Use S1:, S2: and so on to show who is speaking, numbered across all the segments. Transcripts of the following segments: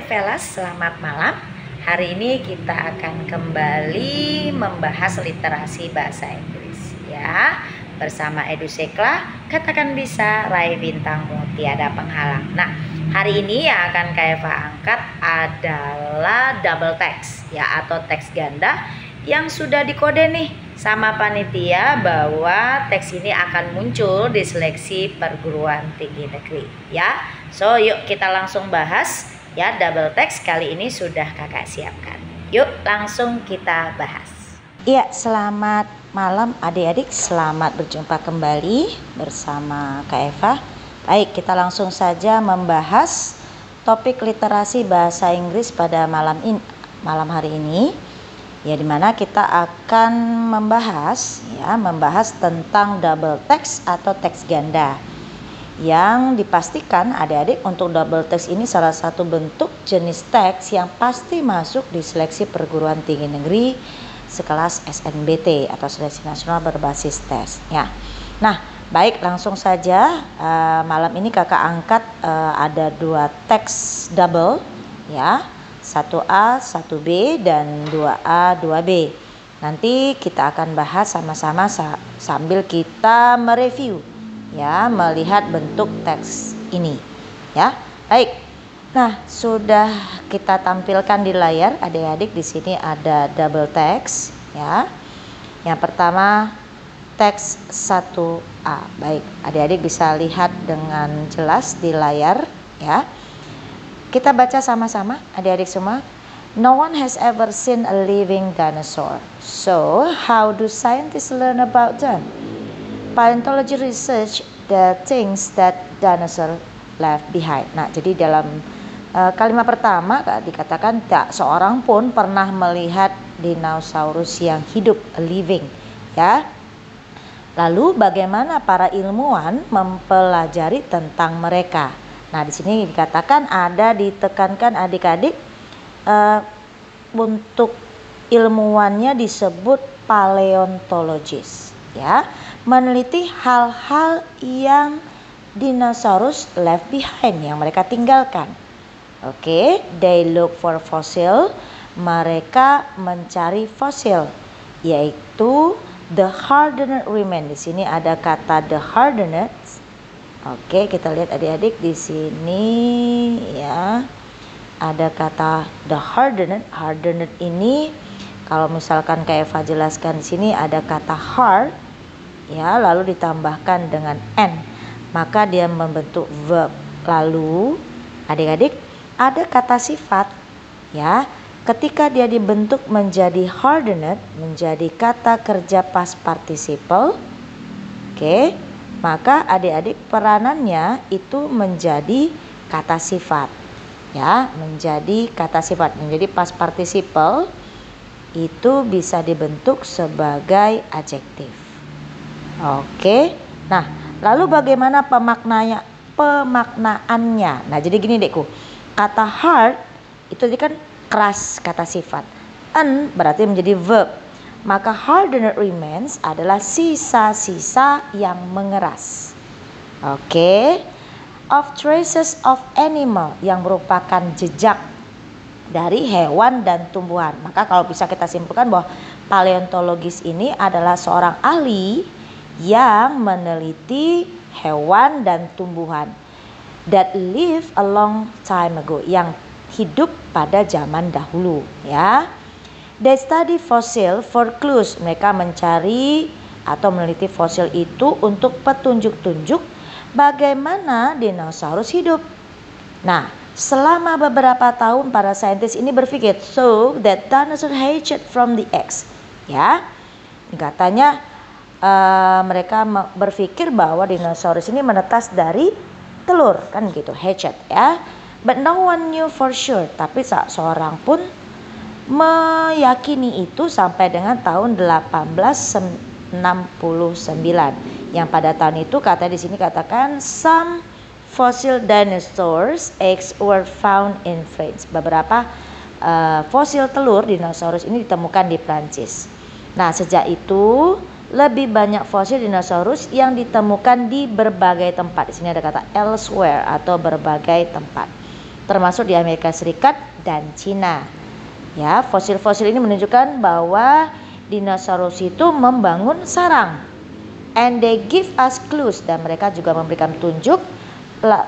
S1: Velas, selamat malam. Hari ini kita akan kembali membahas literasi bahasa Inggris ya. Bersama Edusekla, katakan bisa, raih bintangmu tiada penghalang. Nah, hari ini yang akan Kak Eva angkat adalah double text ya, atau teks ganda yang sudah dikode nih sama panitia bahwa teks ini akan muncul di seleksi perguruan tinggi negeri ya. So yuk kita langsung bahas ya, double text kali ini sudah kakak siapkan. Yuk langsung kita bahas. Iya, selamat malam adik-adik, selamat berjumpa kembali bersama Kak Eva. Baik, kita langsung saja membahas topik literasi bahasa Inggris pada malam hari ini. Ya, dimana kita akan membahas tentang double text atau teks ganda. Yang dipastikan adik-adik, untuk double text ini salah satu bentuk jenis teks yang pasti masuk di seleksi perguruan tinggi negeri sekelas SNBT atau seleksi nasional berbasis tes ya. Nah, baik, langsung saja malam ini kakak angkat ada dua teks double ya, 1A, 1B dan 2A, 2B. Nanti kita akan bahas sama-sama sambil kita mereview ya, melihat bentuk teks ini ya. Baik. Nah, sudah kita tampilkan di layar adik-adik, di sini ada double text ya. Yang pertama teks 1A. Baik, adik-adik bisa lihat dengan jelas di layar ya. Kita baca sama-sama adik-adik semua. No one has ever seen a living dinosaur. So, how do scientists learn about them? Paleontology research the things that dinosaur left behind. Nah, jadi dalam kalimat pertama dikatakan tak seorang pun pernah melihat dinosaurus yang hidup, living ya. Lalu bagaimana para ilmuwan mempelajari tentang mereka? Nah, di sini dikatakan ditekankan adik-adik untuk ilmuwannya disebut paleontologis ya, meneliti hal-hal yang dinosaurus left behind, yang mereka tinggalkan. Oke, they look for fossil, mereka mencari fosil, yaitu the hardened remain. Di sini ada kata the hardened. Oke, kita lihat adik-adik di sini ya. Ada kata the hardened. Hardened ini kalau misalkan Kak Eva jelaskan di sini ada kata hard ya, lalu ditambahkan dengan n, maka dia membentuk verb. Lalu adik-adik ada kata sifat ya. Ketika dia dibentuk menjadi hardened, menjadi kata kerja past participle. Oke, maka adik-adik peranannya itu menjadi kata sifat ya, menjadi kata sifat, menjadi past participle, itu bisa dibentuk sebagai adjektif. Oke, nah lalu bagaimana pemaknaannya? Nah, jadi gini dekku, kata hard itu kan keras, kata sifat. An berarti menjadi verb. Maka hardened remains adalah sisa-sisa yang mengeras. Oke. Of traces of animal, yang merupakan jejak dari hewan dan tumbuhan. Maka kalau bisa kita simpulkan bahwa paleontologis ini adalah seorang ahli yang meneliti hewan dan tumbuhan that live a long time ago, yang hidup pada zaman dahulu ya. They study fossil for clues, mereka mencari atau meneliti fosil itu untuk petunjuk-tunjuk bagaimana dinosaurus hidup. Nah, selama beberapa tahun para saintis ini berpikir so that dinosaur hatched from the eggs ya. Katanya mereka berpikir bahwa dinosaurus ini menetas dari telur, kan gitu, hatched ya. But no one knew for sure, tapi seorang pun meyakini itu sampai dengan tahun 1869, yang pada tahun itu kata di sini katakan some fossil dinosaurs eggs were found in France. Beberapa fosil telur dinosaurus ini ditemukan di Prancis. Nah, sejak itu lebih banyak fosil dinosaurus yang ditemukan di berbagai tempat. Di sini ada kata elsewhere atau berbagai tempat. termasuk di Amerika Serikat dan Cina. Ya, fosil-fosil ini menunjukkan bahwa dinosaurus itu membangun sarang. And they give us clues, dan mereka juga memberikan tunjuk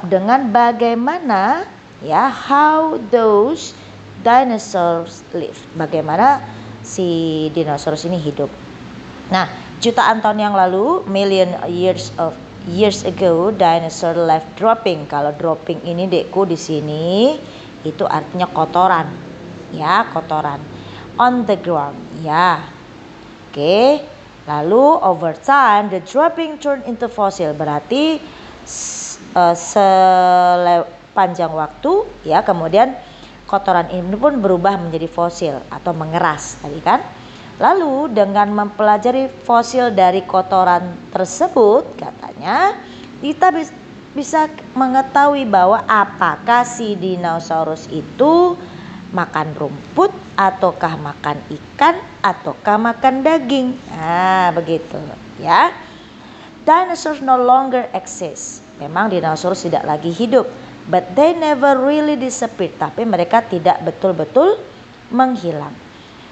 S1: dengan bagaimana ya how those dinosaurs live. Bagaimana si dinosaurus ini hidup. Nah, jutaan tahun yang lalu, million years ago, dinosaur left dropping. Kalau dropping ini dekku di sini itu artinya kotoran. Ya, kotoran. On the ground. Ya. Oke. Lalu over time the dropping turn into fossil. Berarti sepanjang waktu ya kemudian kotoran ini pun berubah menjadi fosil atau mengeras tadi kan. Lalu dengan mempelajari fosil dari kotoran tersebut katanya kita bisa mengetahui bahwa apakah si dinosaurus itu makan rumput ataukah makan ikan ataukah makan daging. Nah, begitu ya. Dinosaurs no longer exist. Memang dinosaurus tidak lagi hidup, but they never really disappeared. Tapi mereka tidak betul-betul menghilang.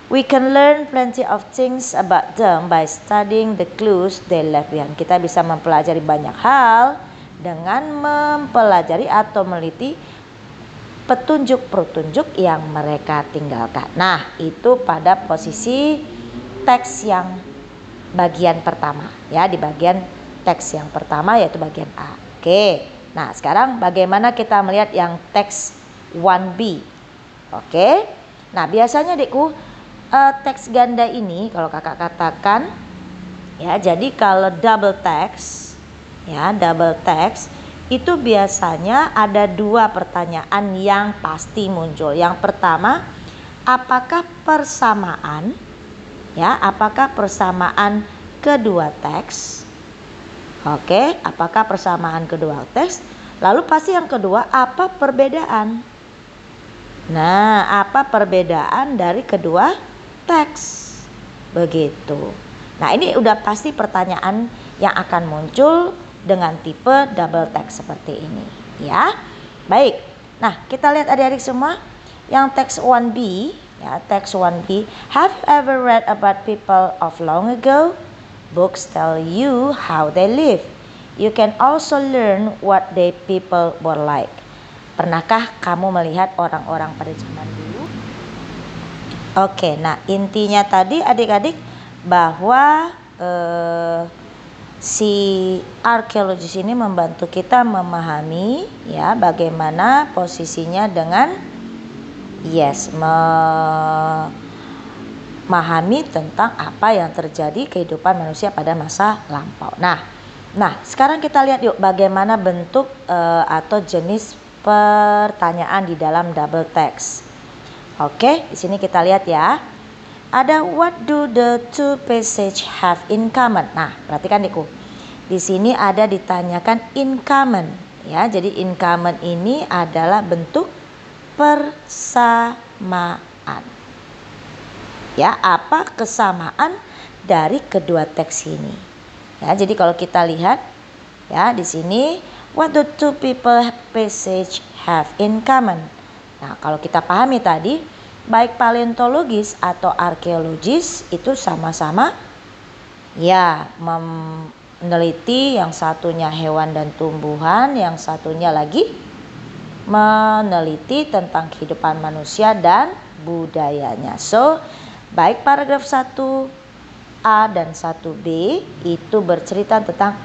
S1: We can learn plenty of things about them by studying the clues they left behind. Kita bisa mempelajari banyak hal dengan mempelajari atau meliti petunjuk-petunjuk yang mereka tinggalkan. Nah, itu pada posisi teks yang bagian pertama ya, di bagian teks yang pertama yaitu bagian A. Oke. Nah, sekarang bagaimana kita melihat yang teks 1B. Oke. Nah, biasanya Dekku teks ganda ini kalau kakak katakan ya, jadi kalau double text ya, double text itu biasanya ada dua pertanyaan yang pasti muncul. Yang pertama, apakah persamaan ya, apakah persamaan kedua teks? Oke, apakah persamaan kedua teks? Lalu pasti yang kedua, apa perbedaan? Nah, apa perbedaan dari kedua teks? Begitu. Nah, ini udah pasti pertanyaan yang akan muncul dengan tipe double text seperti ini ya. Baik. Nah, kita lihat adik-adik semua yang teks 1B ya, teks 1B. Have you ever read about people of long ago? Books tell you how they live. You can also learn what they people were like. Pernahkah kamu melihat orang-orang pada zaman dulu? Oke, nah intinya tadi adik-adik bahwa si arkeologis ini membantu kita memahami ya bagaimana posisinya dengan memahami tentang apa yang terjadi kehidupan manusia pada masa lampau. Nah, sekarang kita lihat yuk bagaimana bentuk atau jenis pertanyaan di dalam double text. Oke, di sini kita lihat ya. Ada what do the two passage have in common? Nah, perhatikan Diku. Di sini ada ditanyakan in common ya. Jadi in common ini adalah bentuk persamaan. Ya, apa kesamaan dari kedua teks ini? Ya, jadi kalau kita lihat ya di sini what do two people passage have in common? Nah, kalau kita pahami tadi baik paleontologis atau arkeologis itu sama-sama ya meneliti, yang satunya hewan dan tumbuhan, yang satunya lagi meneliti tentang kehidupan manusia dan budayanya. So, baik paragraf 1A dan 1B itu bercerita tentang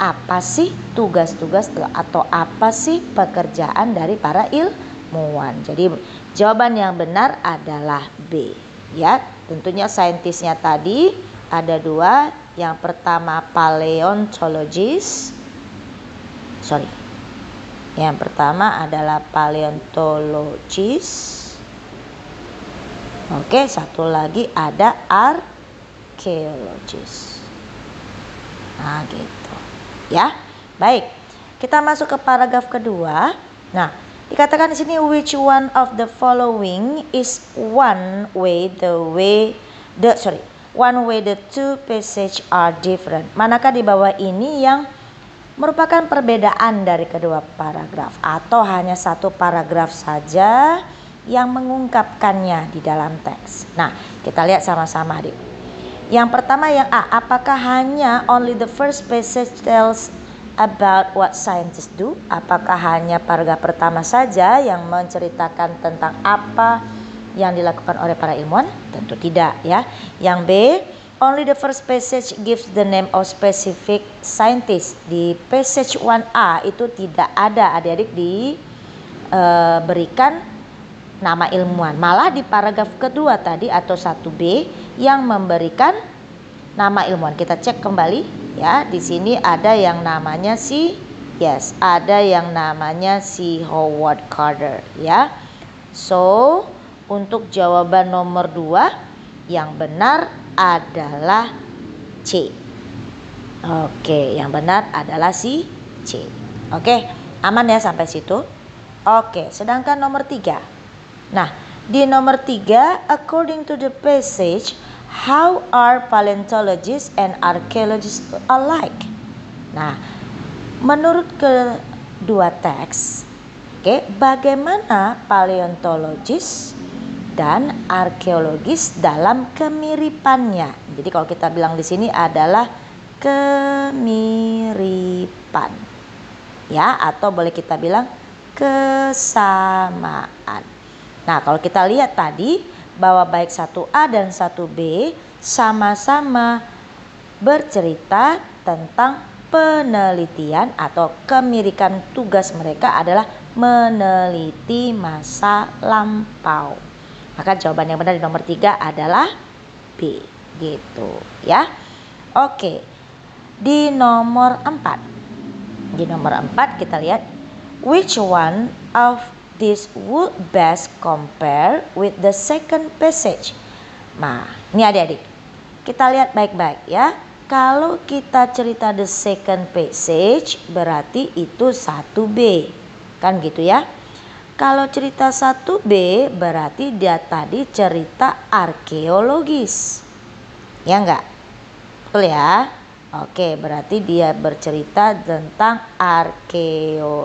S1: apa sih tugas-tugas atau apa sih pekerjaan dari para ilmuwan. Jadi jawaban yang benar adalah B. Ya, tentunya saintisnya tadi ada dua. Yang pertama paleontologis. Yang pertama adalah paleontologis. Oke, satu lagi ada arkeologis. Nah, gitu. Ya. Baik. Kita masuk ke paragraf kedua. Nah, dikatakan di sini which one of the following is one way the two passage are different. Manakah di bawah ini yang merupakan perbedaan dari kedua paragraf atau hanya satu paragraf saja yang mengungkapkannya di dalam teks. Nah, kita lihat sama-sama adik. Yang pertama yang A, apakah hanya only the first passage tells about what scientists do? Apakah hanya paragraf pertama saja yang menceritakan tentang apa yang dilakukan oleh para ilmuwan? Tentu tidak ya. Yang B, only the first passage gives the name of specific scientist. Di passage 1A itu tidak ada adik-adik diberikan nama ilmuwan. Malah di paragraf kedua tadi atau 1B yang memberikan nama ilmuwan. Kita cek kembali ya. Di sini ada yang namanya ada yang namanya Howard Carter ya. So, untuk jawaban nomor 2 yang benar adalah C. Oke, yang benar adalah C. Oke, aman ya sampai situ. Oke, sedangkan nomor 3. Nah, di nomor 3, according to the passage, how are paleontologists and archaeologists alike? Nah, menurut kedua teks, bagaimana paleontologis dan arkeologis dalam kemiripannya. Jadi kalau kita bilang di sini adalah kemiripan. Ya, atau boleh kita bilang kesamaan. Nah, kalau kita lihat tadi bahwa baik 1A dan 1B sama-sama bercerita tentang penelitian atau kemiripan tugas mereka adalah meneliti masa lampau. Maka jawaban yang benar di nomor 3 adalah B, gitu ya. Oke. Di nomor 4. Di nomor 4 kita lihat which one of this would best compare with the second passage. Nah, ini adik-adik. Kita lihat baik-baik ya. Kalau kita cerita the second passage berarti itu 1B. Kan gitu ya. Kalau cerita 1B berarti dia tadi cerita arkeologis. Ya enggak? Betul ya? Oke, berarti dia bercerita tentang arkeologis.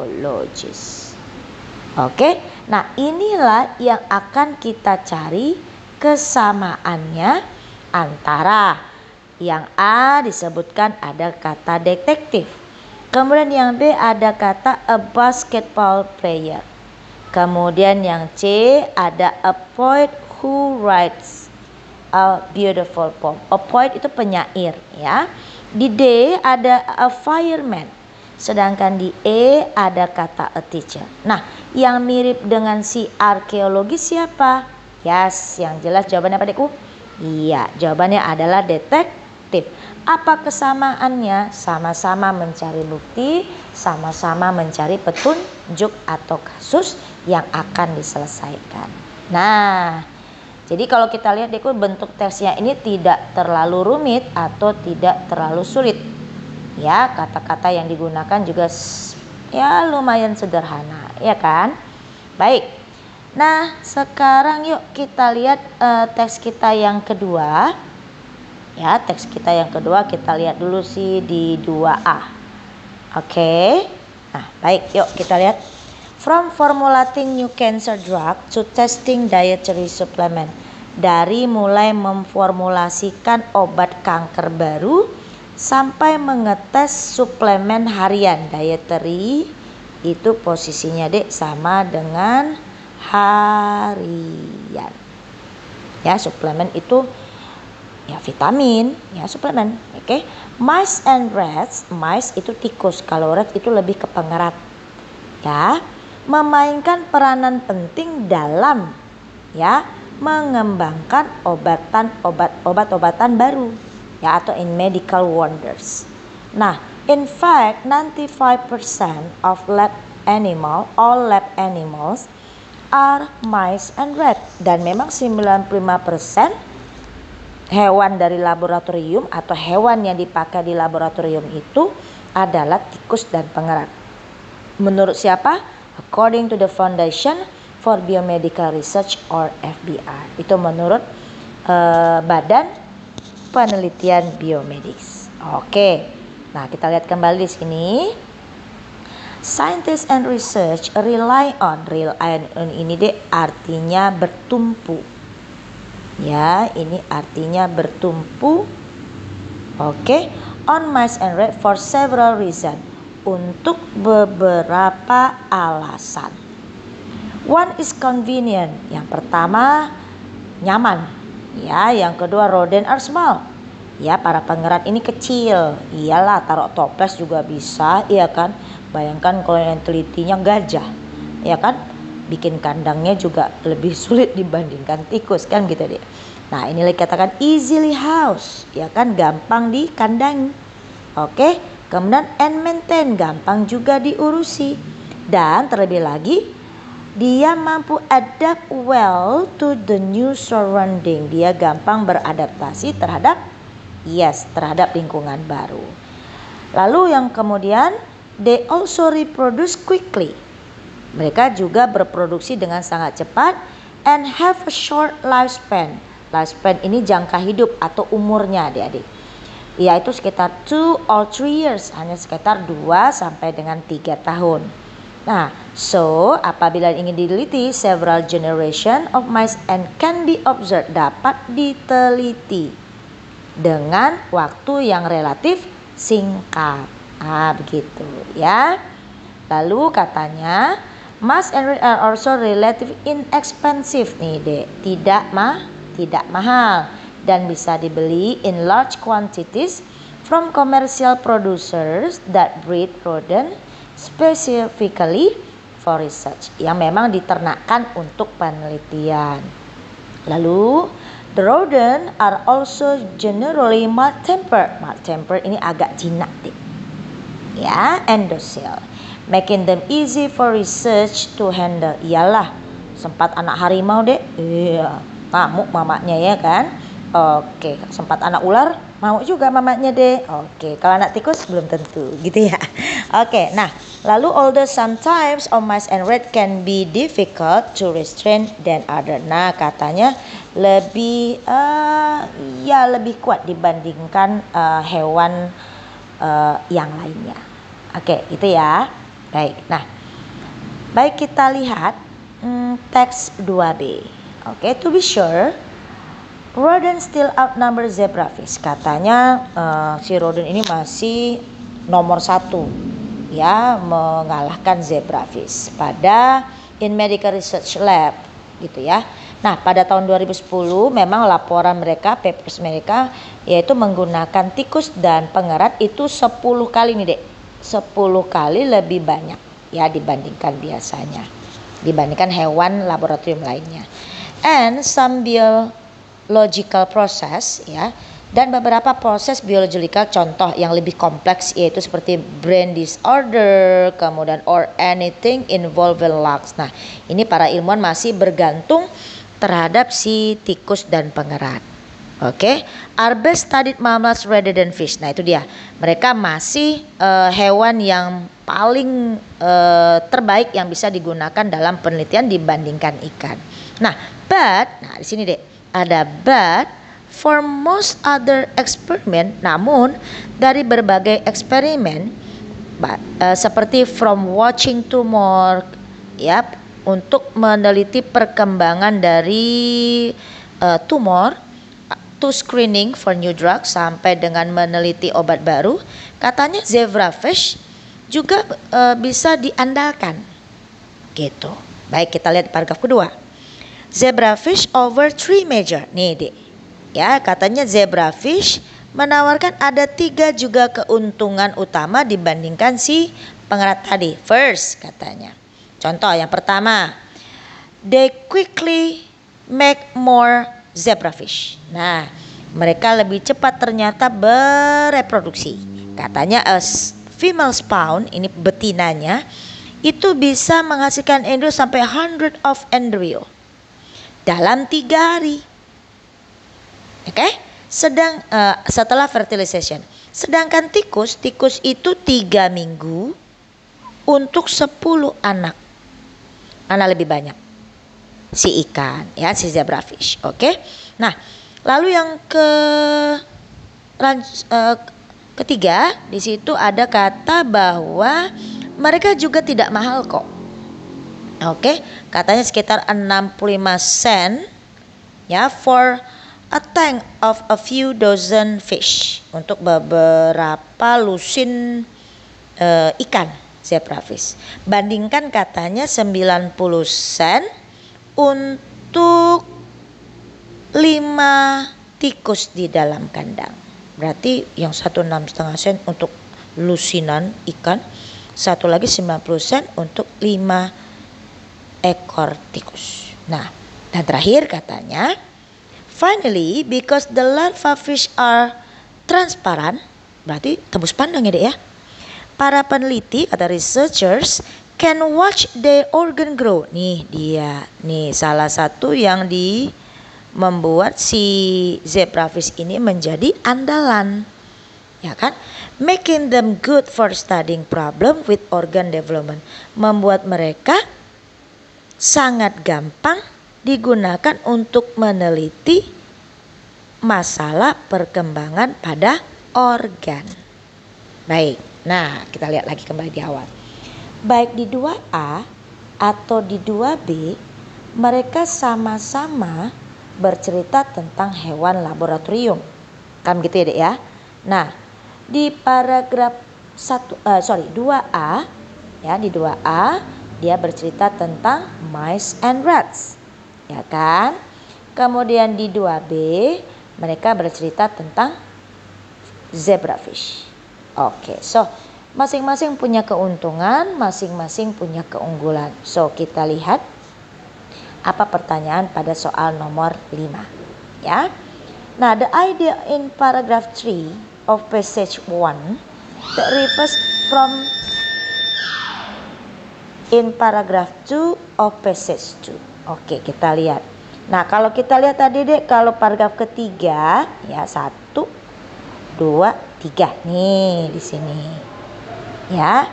S1: Oke, nah inilah yang akan kita cari kesamaannya antara yang A disebutkan ada kata detektif. Kemudian yang B ada kata a basketball player. Kemudian yang C ada a poet who writes a beautiful poem. A poet itu penyair ya. Di D ada a fireman. Sedangkan di E ada kata a teacher. Nah, yang mirip dengan si arkeologi siapa? Yes, yang jelas jawabannya apa adikku? Iya, jawabannya adalah detektif. Apa kesamaannya? Sama-sama mencari bukti, sama-sama mencari petunjuk atau kasus yang akan diselesaikan. Nah, jadi kalau kita lihat adikku bentuk teksnya ini tidak terlalu rumit atau tidak terlalu sulit. Ya, kata-kata yang digunakan juga ya lumayan sederhana, ya kan? Baik. Nah, sekarang yuk kita lihat teks kita yang kedua. Ya, teks kita yang kedua kita lihat dulu sih di 2A. Oke. Nah, baik, yuk kita lihat. From formulating new cancer drug to testing dietary supplement. Dari mulai memformulasikan obat kanker baru sampai mengetes suplemen harian. Dietary itu posisinya dek sama dengan harian. Ya, suplemen itu ya vitamin, ya suplemen. Oke. Mice and rats, mice itu tikus, kalau rat itu lebih ke pengerat. Ya, memainkan peranan penting dalam ya mengembangkan obat-obatan baru. Ya, atau in medical wonders. Nah, in fact 95% of all lab animals are mice and rats. Dan memang 95% hewan dari laboratorium atau hewan yang dipakai di laboratorium itu adalah tikus dan pengerat. Menurut siapa? According to the Foundation for Biomedical Research or FBR. Itu menurut Badan Penelitian Biomedis. Oke. Nah, kita lihat kembali di sini. Scientists and research rely on ini deh artinya bertumpu. Ya, ini artinya bertumpu. Oke, on mice and rat for several reasons. Untuk beberapa alasan. One is convenient. Yang pertama nyaman. Ya, yang kedua rodent are small. Ya, para pengerat ini kecil. Iyalah, taruh toples juga bisa, iya kan? Bayangkan kalau yang telitinya gajah, ya kan? Bikin kandangnya juga lebih sulit dibandingkan tikus kan gitu deh. Nah, ini dikatakan easily house, ya kan? Gampang dikandang. Oke, kemudian and maintain, gampang juga diurusi. Dan terlebih lagi, dia mampu adapt well to the new surrounding. Dia gampang beradaptasi terhadap lingkungan baru. Lalu yang kemudian they also reproduce quickly. Mereka juga berproduksi dengan sangat cepat and have a short lifespan. Lifespan ini jangka hidup atau umurnya adik-adik. Yaitu sekitar 2 or 3 years, hanya sekitar 2 sampai dengan 3 tahun. Nah, so apabila ingin diteliti, several generation of mice and can be observed, dapat diteliti dengan waktu yang relatif singkat. Begitu ya. Lalu katanya mice and rat are also relatively inexpensive nih dek, tidak mahal dan bisa dibeli in large quantities from commercial producers that breed rodent specifically for research, yang memang diternakkan untuk penelitian. Lalu the rodent are also generally mild-tempered. Mild-tempered ini agak jinak deh. Ya, and docile, making them easy for research to handle. Iyalah, sempat anak harimau deh, iya, ngamuk mamanya ya kan. Oke, sempat anak ular, mau juga mamanya deh. Oke, kalau anak tikus belum tentu, gitu ya. Oke, nah, lalu although sometimes mice and rat can be difficult to restrain than other. Nah, katanya lebih kuat dibandingkan hewan yang lainnya. Oke, itu ya. Baik. Nah, baik kita lihat teks 2B. Oke, to be sure, rodent still outnumber zebrafish. Katanya si rodent ini masih nomor 1 ya, mengalahkan zebrafish pada in medical research lab gitu ya. Nah, pada tahun 2010 memang laporan mereka, papers mereka yaitu menggunakan tikus dan pengerat itu 10 kali nih dek, 10 kali lebih banyak ya dibandingkan biasanya, dibandingkan hewan laboratorium lainnya. And some biological process ya, dan beberapa proses biological contoh yang lebih kompleks yaitu seperti brain disorder, kemudian or anything involving lungs. Nah, ini para ilmuwan masih bergantung terhadap si tikus dan pengerat. Oke, are best studied mammals rather than fish. Nah, itu dia. Mereka masih hewan yang paling terbaik yang bisa digunakan dalam penelitian dibandingkan ikan. Nah, di sini deh ada but for most other experiment. Namun dari berbagai eksperimen seperti from watching tumor ya, untuk meneliti perkembangan dari tumor, to screening for new drugs, sampai dengan meneliti obat baru, katanya zebrafish juga bisa diandalkan gitu. Baik, kita lihat paragraf kedua. Zebrafish over 3 major. Nih dek ya, katanya zebrafish menawarkan ada 3 juga keuntungan utama dibandingkan si pengerat tadi. First, katanya, contoh yang pertama, they quickly make more zebrafish. Nah, mereka lebih cepat ternyata bereproduksi. Katanya female spawn, ini betinanya, itu bisa menghasilkan embryo sampai 100 of embryo dalam 3 hari. Oke? Setelah fertilization. Sedangkan tikus itu 3 minggu untuk 10 anak. Anak lebih banyak. Si ikan ya, si zebrafish. Oke. Nah, lalu yang ketiga di situ ada kata bahwa mereka juga tidak mahal kok. Oke, katanya sekitar 65 sen ya for a tank of a few dozen fish, untuk beberapa lusin ikan zebrafish. Bandingkan katanya 90 sen untuk 5 tikus di dalam kandang. Berarti yang satu 6,5 sen untuk lusinan ikan, satu lagi 90 sen untuk 5 ekor tikus. Nah, dan terakhir katanya, finally, because the larva fish are transparent, berarti tembus pandang ya Dek ya. Para peneliti atau researchers can watch their organ grow. Nih dia, nih salah satu yang membuat si zebrafish ini menjadi andalan, ya kan? Making them good for studying problem with organ development, membuat mereka sangat gampang digunakan untuk meneliti masalah perkembangan pada organ. Baik, nah kita lihat lagi kembali di awal. Baik di 2A atau di 2B, mereka sama-sama bercerita tentang hewan laboratorium. Kan gitu ya Dek ya. Nah, di paragraf 2A ya, di 2A dia bercerita tentang mice and rats. Ya kan? Kemudian di 2B mereka bercerita tentang zebrafish. Oke, so masing-masing punya keuntungan, masing-masing punya keunggulan. So kita lihat apa pertanyaan pada soal nomor 5 ya. Nah, the idea in paragraph 3 of passage 1 that refers from in paragraph 2 of passage 2. Oke, kita lihat. Nah, kalau kita lihat tadi Dek, kalau paragraf ketiga ya 1, 2, 3 nih di sini. Ya.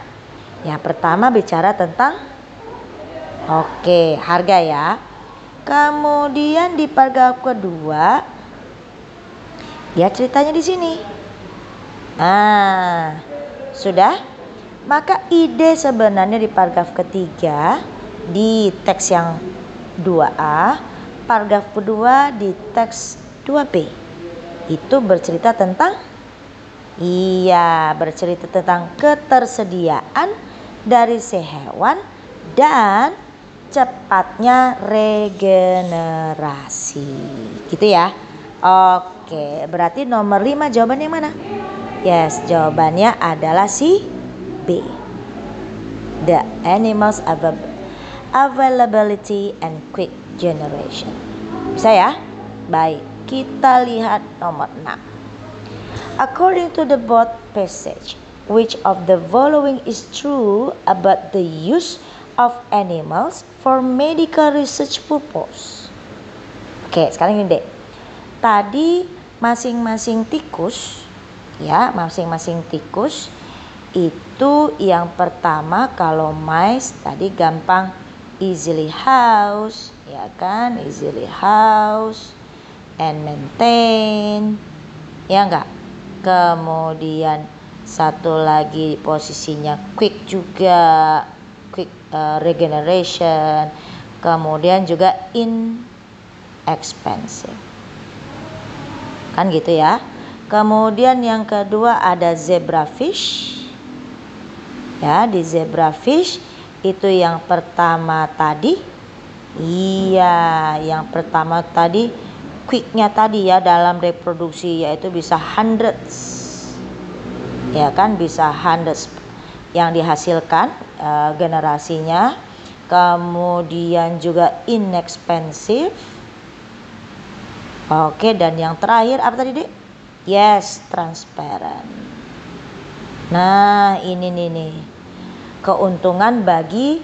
S1: Yang pertama bicara tentang harga ya. Kemudian di paragraf kedua ya ceritanya di sini. Nah, sudah. Maka ide sebenarnya di paragraf ketiga di teks yang 2A, paragraf kedua di teks 2B itu bercerita tentang ketersediaan dari si hewan dan cepatnya regenerasi. Gitu ya. Oke, berarti nomor 5 jawabannya mana? Yes, jawabannya adalah si B. The animals availability and quick generation. Bisa ya? Baik, kita lihat nomor 6. According to the both passage, which of the following is true about the use of animals for medical research purpose? Oke, sekarang ini Dek. Tadi masing-masing tikus itu yang pertama, kalau mice tadi gampang easily house, ya kan, easily house and maintain, ya enggak. Kemudian satu lagi posisinya quick juga, quick regeneration, kemudian juga inexpensive, kan gitu ya. Kemudian yang kedua ada zebrafish. Ya, di zebrafish itu yang pertama tadi. Iya, yang pertama tadi quicknya tadi ya dalam reproduksi, yaitu bisa hundreds. Ya kan, bisa hundreds yang dihasilkan generasinya. Kemudian juga inexpensive. Oke, dan yang terakhir apa tadi Dek? Yes, transparent. Nah, ini nih keuntungan bagi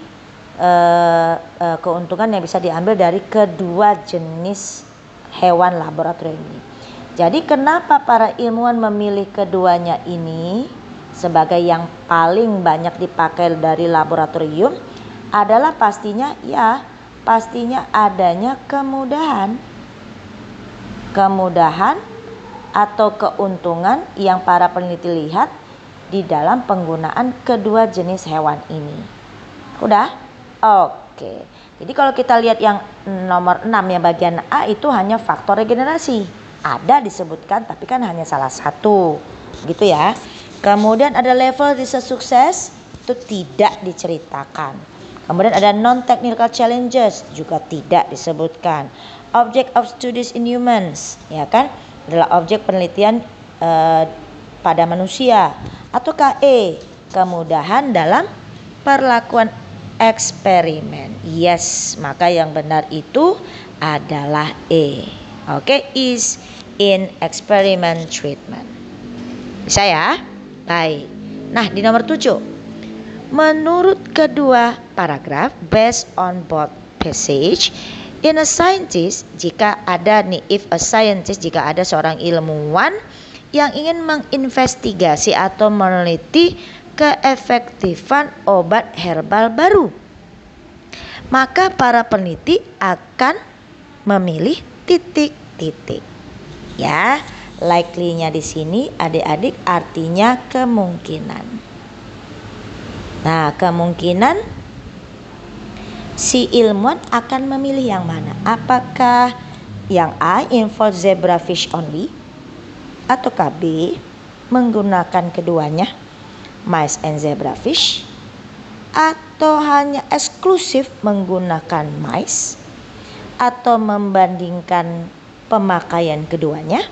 S1: keuntungan yang bisa diambil dari kedua jenis hewan laboratorium ini. Jadi kenapa para ilmuwan memilih keduanya ini sebagai yang paling banyak dipakai dari laboratorium? Adalah pastinya adanya kemudahan atau keuntungan yang para peneliti lihat di dalam penggunaan kedua jenis hewan ini. Udah? Oke. Jadi kalau kita lihat yang nomor 6 yang bagian A itu hanya faktor regenerasi. Ada disebutkan tapi kan hanya salah satu. Gitu ya. Kemudian ada level research sukses, itu tidak diceritakan. Kemudian ada non-technical challenges, juga tidak disebutkan. Object of studies in humans, ya kan, adalah objek penelitian pada manusia. Ataukah E, kemudahan dalam perlakuan eksperimen. Yes, maka yang benar itu adalah E. Oke, is in experiment treatment. Bisa ya? Baik. Nah, di nomor 7. Menurut kedua paragraf, based on both passage, in a scientist, jika ada nih, if a scientist, jika ada seorang ilmuwan yang ingin menginvestigasi atau meneliti keefektifan obat herbal baru, maka para peneliti akan memilih titik-titik. Ya. Likely-nya di sini adik-adik artinya kemungkinan. Nah, kemungkinan si ilmuwan akan memilih yang mana? Apakah yang A involve zebrafish only, ataukah B menggunakan keduanya, mice and zebrafish, atau hanya eksklusif menggunakan mice, atau membandingkan pemakaian keduanya,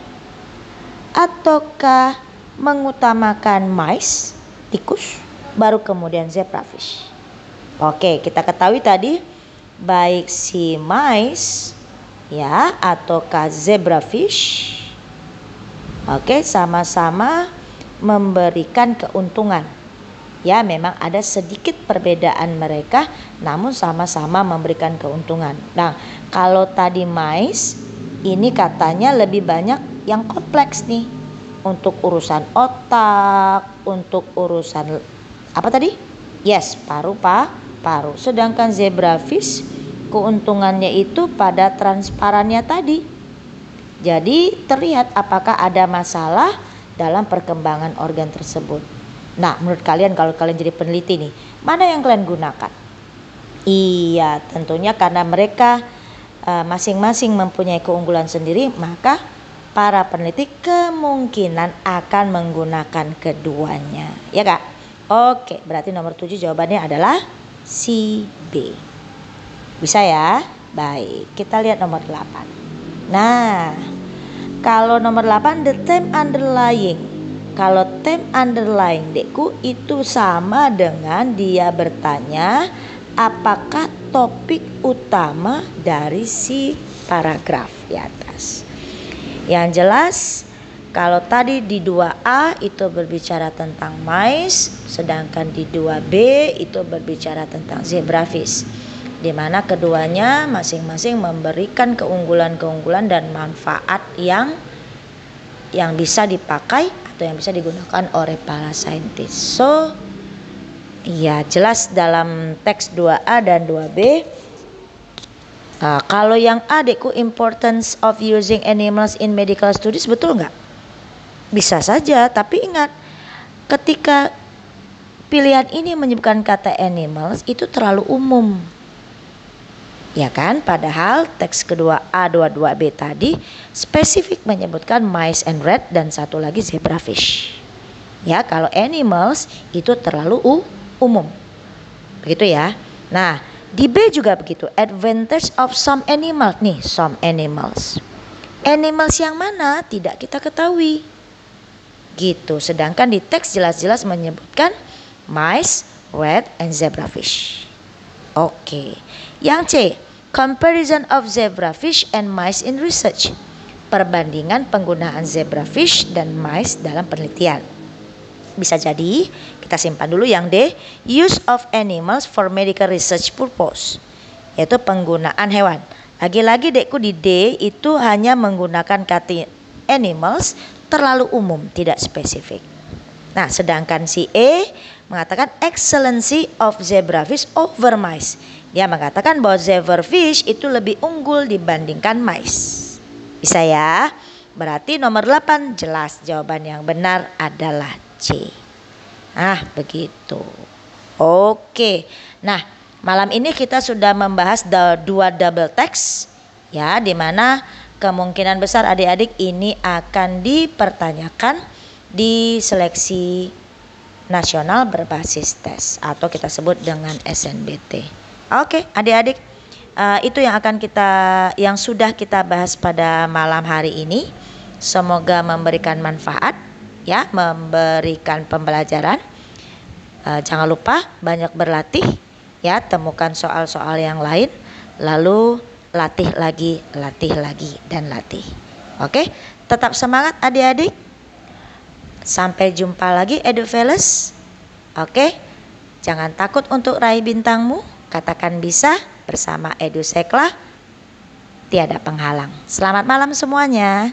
S1: ataukah mengutamakan mice, tikus, baru kemudian zebrafish. Oke, kita ketahui tadi baik si mice ya ataukah zebrafish, oke, sama-sama memberikan keuntungan. Ya, memang ada sedikit perbedaan mereka, namun sama-sama memberikan keuntungan. Nah, kalau tadi mice ini katanya lebih banyak yang kompleks nih, untuk urusan otak, untuk urusan apa tadi? Yes, paru. Sedangkan zebrafish keuntungannya itu pada transparannya tadi. Jadi terlihat apakah ada masalah dalam perkembangan organ tersebut. Nah, menurut kalian kalau kalian jadi peneliti nih, mana yang kalian gunakan? Iya, tentunya karena mereka masing-masing mempunyai keunggulan sendiri, maka para peneliti kemungkinan akan menggunakan keduanya. Ya Kak? Oke, berarti nomor 7 jawabannya adalah si B. Bisa ya? Baik, kita lihat nomor 8. Nah, kalau nomor 8 the theme underlying. Kalau theme underlying dekku itu sama dengan dia bertanya apakah topik utama dari si paragraf di atas. Yang jelas kalau tadi di 2A itu berbicara tentang mice, sedangkan di 2B itu berbicara tentang zebrafish, di mana keduanya masing-masing memberikan keunggulan-keunggulan dan manfaat yang bisa dipakai atau yang bisa digunakan oleh para saintis. So, ya jelas dalam teks 2A dan 2B. Kalau yang A dekku, importance of using animals in medical studies, betul nggak? Bisa saja, tapi ingat ketika pilihan ini menyebutkan kata animals itu terlalu umum, ya kan? Padahal teks kedua A22B tadi spesifik menyebutkan mice and rat dan satu lagi zebrafish. Ya, kalau animals itu terlalu umum, begitu ya. Nah, di B juga begitu, advantage of some animals nih, some animals. Animals yang mana tidak kita ketahui. Gitu. Sedangkan di teks jelas-jelas menyebutkan mice, rat, and zebrafish. Oke. Yang C, comparison of zebrafish and mice in research. Perbandingan penggunaan zebrafish dan mice dalam penelitian. Bisa jadi kita simpan dulu yang D, use of animals for medical research purpose, yaitu penggunaan hewan. Lagi-lagi dekku di D itu hanya menggunakan kata animals, terlalu umum, tidak spesifik. Nah, sedangkan si E mengatakan excellency of zebrafish over mice. Dia mengatakan bahwa zebrafish itu lebih unggul dibandingkan mice. Bisa ya? Berarti nomor 8 jelas jawaban yang benar adalah C. Nah, begitu. Oke. Nah, malam ini kita sudah membahas dua double text ya, dimana kemungkinan besar adik-adik ini akan dipertanyakan di seleksi nasional berbasis tes atau kita sebut dengan SNBT. Oke, adik-adik, itu yang sudah kita bahas pada malam hari ini. Semoga memberikan manfaat ya, memberikan pembelajaran. Jangan lupa banyak berlatih ya, temukan soal-soal yang lain, lalu latih lagi dan latih. Oke, tetap semangat adik-adik. Sampai jumpa lagi EduVeles. Oke, jangan takut untuk raih bintangmu. Katakan bisa bersama EduSeklah. Tiada penghalang. Selamat malam semuanya.